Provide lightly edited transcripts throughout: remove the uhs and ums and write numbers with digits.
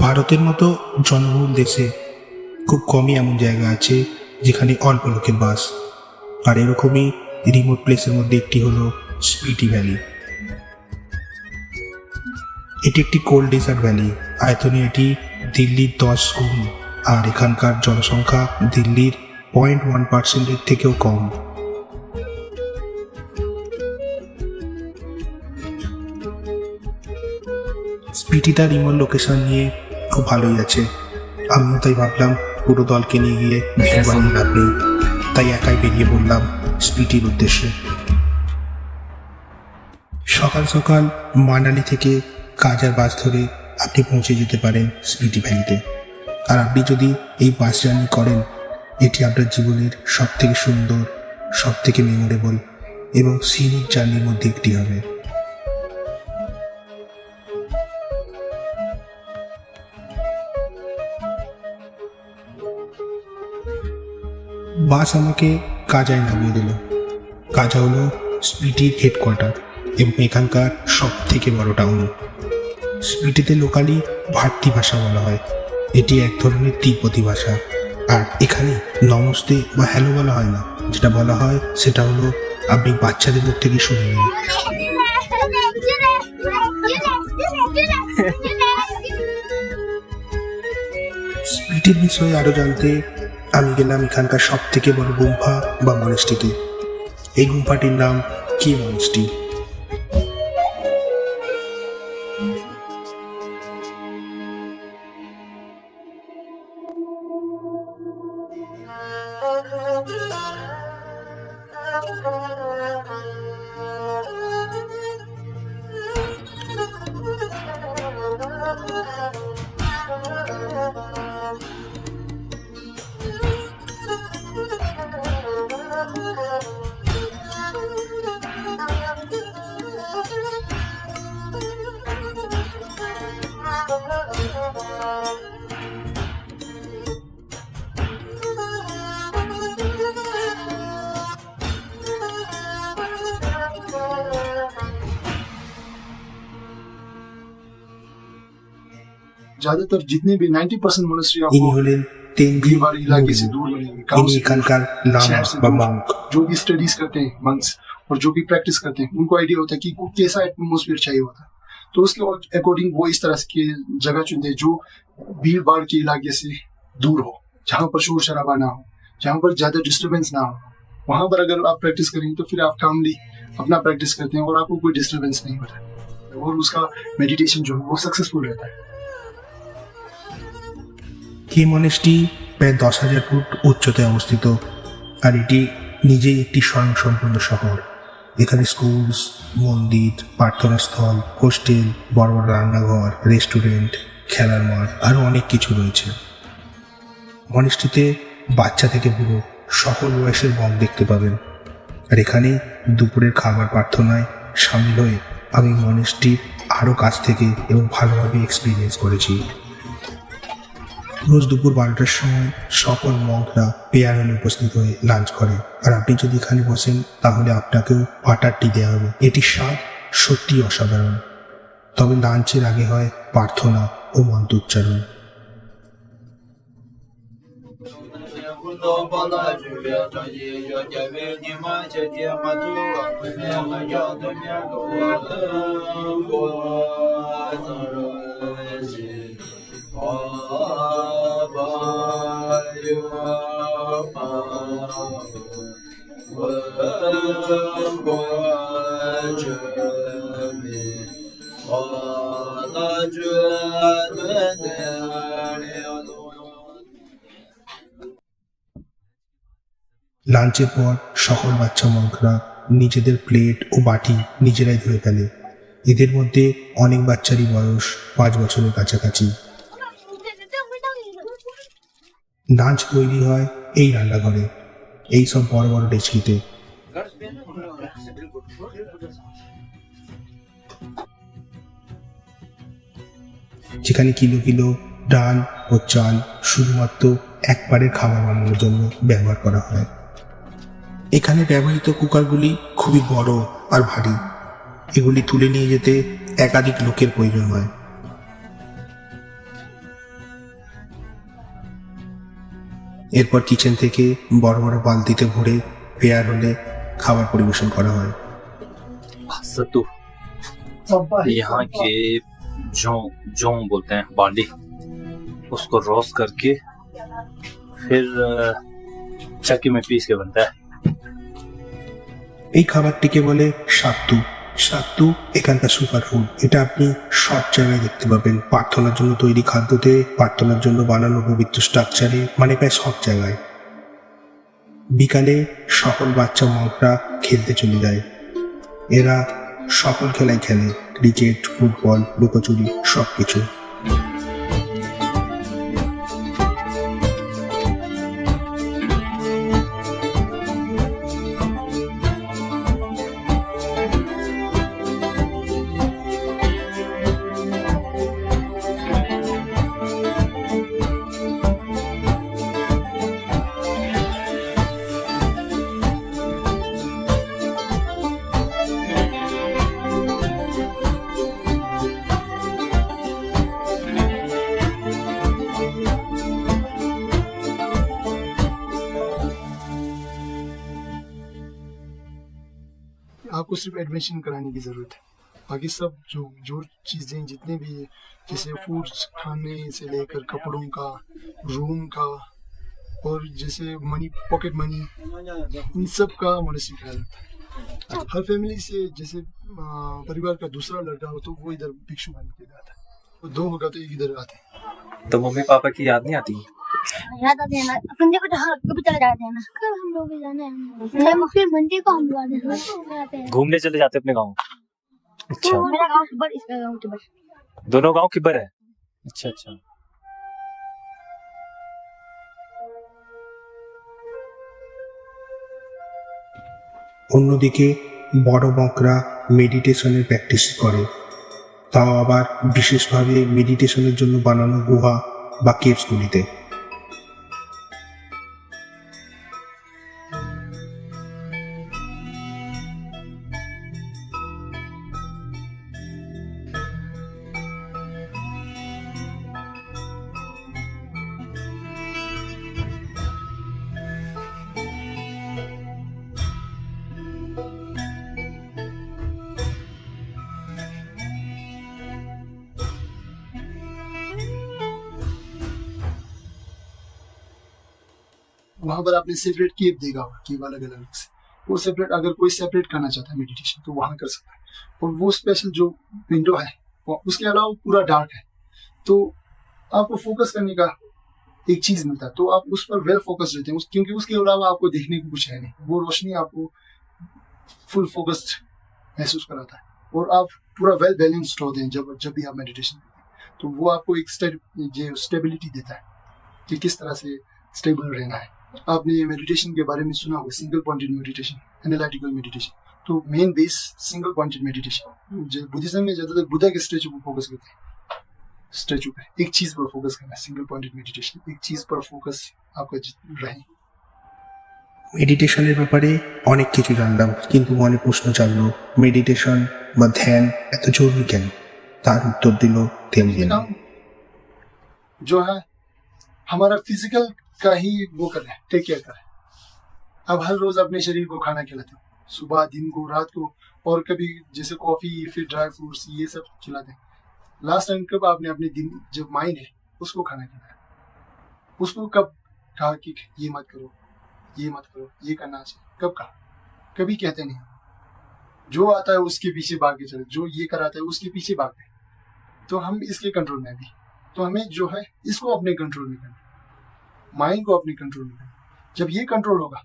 ভারতের মতো জনবহুল দেশে খুব কমই এমন জায়গা আছে যেখানে অল্প লোকের বাস, আর এরকমই রিমোট প্লেসের মধ্যে একটি হলো স্পিটি ভ্যালি। এটি একটি কোল্ড ডেজার্ট ভ্যালি। আয়তনে এটি দিল্লির 10 গুণ, আর এখানকার জনসংখ্যা দিল্লির 0.1% থেকেও কম। স্পিটি তার রিমোট লোকেশন নিয়ে খুব ভালোই আছে। আমিও তাই ভাবলাম পুরো দলকে নিয়ে গিয়ে ভিড় বানিয়ে লাভ নেই, তাই একাই বেরিয়ে পড়লাম স্পিটির উদ্দেশ্যে। সকাল সকাল মানালি থেকে কাজার বাস ধরে আপনি পৌঁছে যেতে পারেন স্পিটি ভ্যালিতে। আর আপনি যদি এই বাস জার্নি করেন, এটি আপনার জীবনের সব থেকে সুন্দর, সব থেকে মেমোরেবল এবং সিনিক জার্নির মধ্যে একটি হবে। বাস আমাকে কাজায় নামিয়ে দিল। কাজা হলো স্পিটির হেডকোয়ার্টার এবং এখানকার সব থেকে বড় টাউন। স্পিটিতে লোকালি ভারতী ভাষা বলা হয়। এটি এক ধরনের তিব্বতী ভাষা। আর এখানে নমস্তে বা হ্যালো বলা হয় না, যেটা বলা হয় সেটা হলো আপনি বাচ্চাদের মুখ থেকে শুনে নিন। স্পিটির বিষয়ে আরো জানতে আমি গেলাম এখানকার সব থেকে বড় গুম্ফা বা মনেস্ট্রিতে। এই গুম্ফাটির নাম কি মনেস্ট্রি। ज्यादातर जितने भी 90% मोनेस्ट्री ইনি आपको হলেন তেনজিং भीड़ भाड़ इलाके से दूर मिलेंगे, गांव ইনি से এখানকার লামা शहर से বা दूर। মঙ্ক। जो भी स्टडीज करते हैं मंक्स और जो भी प्रैक्टिस करते हैं उनको आइडिया होता है कि को कैसा एटमोसफियर चाहिए होता है, तो उसके अकॉर्डिंग वो इस तरह की जगह चुनते हैं जो भीड़ भाड़ के इलाके से दूर हो, जहाँ पर शोर शराबा ना हो, जहाँ पर ज्यादा डिस्टर्बेंस ना हो। वहां पर अगर आप प्रैक्टिस करेंगे तो फिर आप कामली अपना प्रैक्टिस करते हैं और आपको कोई डिस्टर्बेंस नहीं होता और उसका मेडिटेशन जो है वो सक्सेसफुल रहता है। এই মনেস্ট্রি প্রায় 10,000 ফুট উচ্চতায় অবস্থিত, আর এটি নিজেই একটি স্বয়ংসম্পূর্ণ শহর। এখানে স্কুলস, মন্দির, প্রার্থনাস্থল, হোস্টেল, বড় বড় রান্নাঘর, রেস্টুরেন্ট, খেলার মাঠ আরও অনেক কিছু রয়েছে। মনেস্ট্রিতে বাচ্চা থেকে বুড়ো সকল বয়সের মগ দেখতে পাবেন। আর এখানে দুপুরের খাবার প্রার্থনায় সামিল হয়ে আমি মনেস্ট্রির আরও কাছ থেকে এবং ভালোভাবে এক্সপিরিয়েন্স করেছি। রোজ দুপুর 12টার সময় সকল মঙ্করা পেয়ার হলে উপস্থিত হয়ে লাঞ্চ করে, আর আপনি যদি এখানে বসেন তাহলে আপনাকেও বাটার টি দেওয়া হবে। এটির স্বাদ সত্যি অসাধারণ। তবে লাঞ্চের আগে হয় প্রার্থনা ও মন্ত্র উচ্চারণ। লাঞ্চের পর সকল বাচ্চা মঙ্করা নিজেদের প্লেট ও বাটি নিজেরাই ধুয়ে ফেলে। এদের মধ্যে অনেক বাচ্চারই বয়স 5 বছরের কাছাকাছি। লাঞ্চ তৈরি হয় এই রান্নাঘরে, এই সব বড় বড় ডেচকিতে। যেখানে কিলো কিলো ডাল ও চাল শুধুমাত্র একবারের খাবার বানানোর জন্য ব্যবহার করা হয়। এখানে ব্যবহৃত কুকারগুলি খুবই বড় আর ভারী। এগুলি তুলে নিয়ে যেতে একাধিক লোকের প্রয়োজন হয়। এরপর কিচেন থেকে বড় বড় বালতিতে ভরে পেয়ার হলে খাবার পরিবেশন করা হয়। सत्तू यहाँ के जौ जौ बोलते हैं बार्ली, उसको रोस्ट करके फिर चक्की में पीस के बनता है। এই খাবারটিকে বলে সাত্তু। সাত্তু এখানকার সুপারফুড। এটা আপনি সব জায়গায় দেখতে পাবেন, প্রার্থনার জন্য তৈরি খাদ্যতে, প্রার্থনার জন্য বানানো পবিত্র স্ট্রাকচারে, মানে প্রায় সব জায়গায়। বিকালে সকল বাচ্চা মগরা খেলতে চলে যায়। এরা সকল খেলাই খেলে, ক্রিকেট, ফুটবল, লুকোচুরি, সবকিছু। आपको सिर्फ एडमिशन कराने की ज़रूरत है, बाकी सब जो चीज़ें जितने भी जैसे फूड्स खाने से लेकर कपड़ों का, रूम का, और जैसे मनी, पॉकेट मनी, इन सब का मोनेस्ट्री ख्याल रखता है। हर फैमिली से जैसे परिवार का दूसरा लड़का हो तो वो इधर भिक्षु बन के जाता है, वो दो होगा तो एक इधर आते हैं। तो मम्मी पापा की याद नहीं आती? याद आते हैं ना, संडे को जहाँ कभी चले जाते हैं ना, कब हम लोग भी जाने हैं, फिर मंडे को हम लोग आते हैं, घूमने चले जाते अपने गाँव? अच्छा, तो मेरा गाँव किबर, इसका गाँव किबर, दोनों गाँव किबर है? अच्छा अच्छा। অন্যদিকে বড় বকরা মেডিটেশনের প্র্যাকটিস করে, তাও আবার বিশেষভাবে মেডিটেশনের জন্য বানানো গুহা বা কেভসগুলিতে। वहाँ पर आपने सेपरेट केव देगा, केव अलग अलग से, वो सेपरेट, अगर कोई सेपरेट करना चाहता है मेडिटेशन तो वहाँ कर सकता है। और वो स्पेशल जो विंडो है वो उसके अलावा पूरा डार्क है, तो आपको फोकस करने का एक चीज मिलता है, तो आप उस पर वेल फोकस रहते हैं, क्योंकि उसके अलावा आपको देखने को कुछ है नहीं। वो रोशनी आपको फुल फोकस्ड महसूस कराता है और आप पूरा वेल बैलेंस्ड होते हैं जब भी आप मेडिटेशन करते हैं। तो वो आपको एक स्टेबिलिटी देता है कि किस तरह से स्टेबल रहना है। आपने मेडिटेशन के बारे में सुना होगा, single pointed meditation, analytical meditation. तो main base single pointed meditation. Buddhism में ज्यादातर बुद्धा के स्टैचू पर फोकस करते हैं, स्टैचू पे एक चीज पर फोकस करना, सिंगल पॉइंटेड मेडिटेशन, एक चीज पर फोकस आपका रहे। মেডিটেশনের ব্যাপারে অনেক কিছু জানলাম, কিন্তু মনে প্রশ্ন জাগলো, মেডিটেশন বা ধ্যান এত জরুরি কেন? তার উত্তর দিল তেমনি। जो है हमारा फिजिकल का ही वो कर रहे हैं, टेक केयर कर रहे हैं। अब हर रोज अपने शरीर को खाना खिलाते हो, सुबह, दिन को, रात को, और कभी जैसे कॉफी, फिर ड्राई फ्रूट्स, ये सब खिलाते हैं। लास्ट टाइम कब आपने अपने दिन, जो माइंड है उसको खाना खिलाया? उसको कब कहा कि ये मत करो, ये मत करो, ये करना चाहिए? कब कहा? कभी कहते नहीं। जो आता है उसके पीछे भाग के चले, जो ये कराता है उसके पीछे भाग गए। तो हम इसके कंट्रोल में भी, तो हमें जो है इसको अपने कंट्रोल में करना, माइंड को अपने कंट्रोल में करना। जब ये कंट्रोल होगा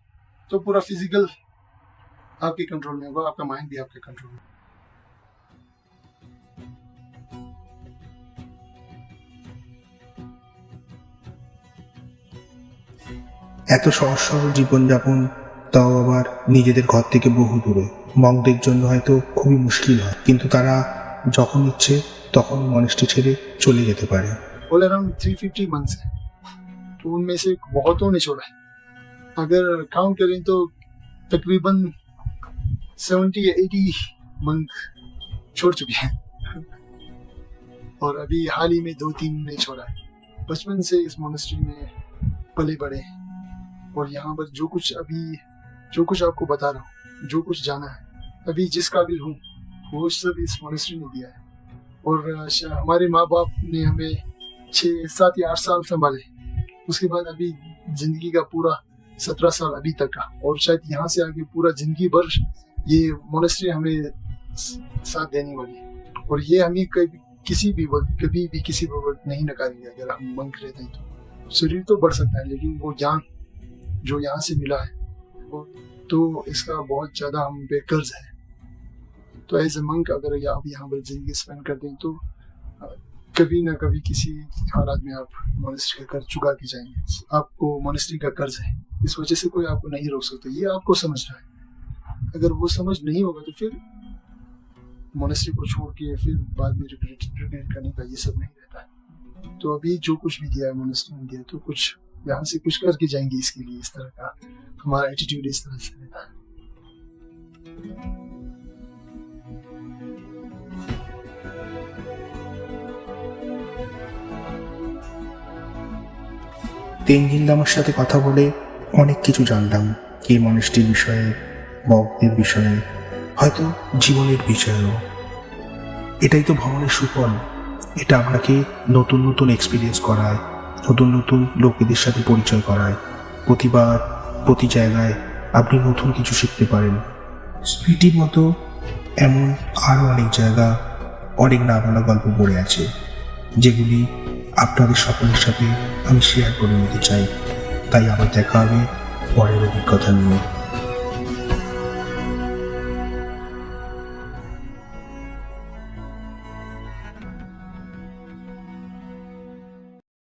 तो पूरा फिजिकल आपके कंट्रोल में होगा, आपका माइंड भी आपके कंट्रोल में। এত সহজ সরল জীবনযাপন, তাও আবার নিজেদের ঘর থেকে বহু দূরে। মঙ্কদের জন্য হয়তো খুবই মুশকিল হয়, কিন্তু তারা যখন ইচ্ছে তখন মনেস্ট্রি ছেড়ে চলে যেতে পারে। ऑल अराउंड 350 मंथ्स है, तो उनमें से बहुतों ने छोड़ा है। अगर काउंट करें तो तकरीबन 70 या 80 मंक छोड़ चुके हैं और अभी हाल ही में 2-3 ने छोड़ा है। बचपन से इस मोनेस्ट्री में पले बड़े हैं। और यहाँ पर जो कुछ आपको बता रहा हूँ, जो कुछ जाना है, अभी जिस काबिल हूँ वो सब इस मोनेस्ट्री ने दिया है। और हमारे माँ बाप ने हमें 6, 7 या 8 साल संभाले, उसके बाद अभी जिंदगी का पूरा 17 साल अभी तक का, और शायद यहाँ से आगे पूरा जिंदगी भर ये मोनेस्ट्री हमें साथ देने वाली है। और ये हमें कभी भी किसी वक्त नहीं नकारेंगे। अगर हम मांग लेते हैं तो शरीर तो बढ़ सकता है, लेकिन वो ज्ञान जो यहाँ से मिला है वो तो इसका बहुत ज़्यादा हम पे कर्ज है। तो एज ए मंक अगर आप यहाँ पर जिंदगी स्पेंड करते हैं तो कभी ना कभी किसी हालात में आप मोनेस्ट्री का कर्ज चुका के जाएंगे। आपको मोनेस्ट्री का कर्ज है, इस वजह से कोई आपको नहीं रोक सकता। ये आपको समझना है। अगर वो समझ नहीं होगा तो फिर मोनेस्ट्री को छोड़ के फिर बाद में रिग्रेट करने का ये सब नहीं रहता है। तो अभी जो कुछ भी दिया है मोनेस्ट्री ने दिया, तो कुछ यहाँ से कुछ करके जाएंगे इसके लिए। इस तरह का हमारा एटीट्यूड इस तरह से रहता है। তেনজিং লামার সাথে কথা বলে অনেক কিছু জানলাম, এই মনেস্ট্রির বিষয়ে, মগদের বিষয়ে, হয়তো জীবনের বিষয়েও। এটাই তো ভ্রমণের সুফল। এটা আপনাকে নতুন নতুন এক্সপিরিয়েন্স করায়, নতুন নতুন লোকেদের সাথে পরিচয় করায়। প্রতিবার প্রতি জায়গায় আপনি নতুন কিছু শিখতে পারেন। স্পিটির মতো এমন আরও অনেক জায়গা, অনেক নানা গল্প পড়ে আছে, যেগুলি আপনাদের সকলের সাথে আমি শেয়ার করে নিতে চাই। তাই আবার দেখা হবে পরের অভিজ্ঞতা নিয়ে।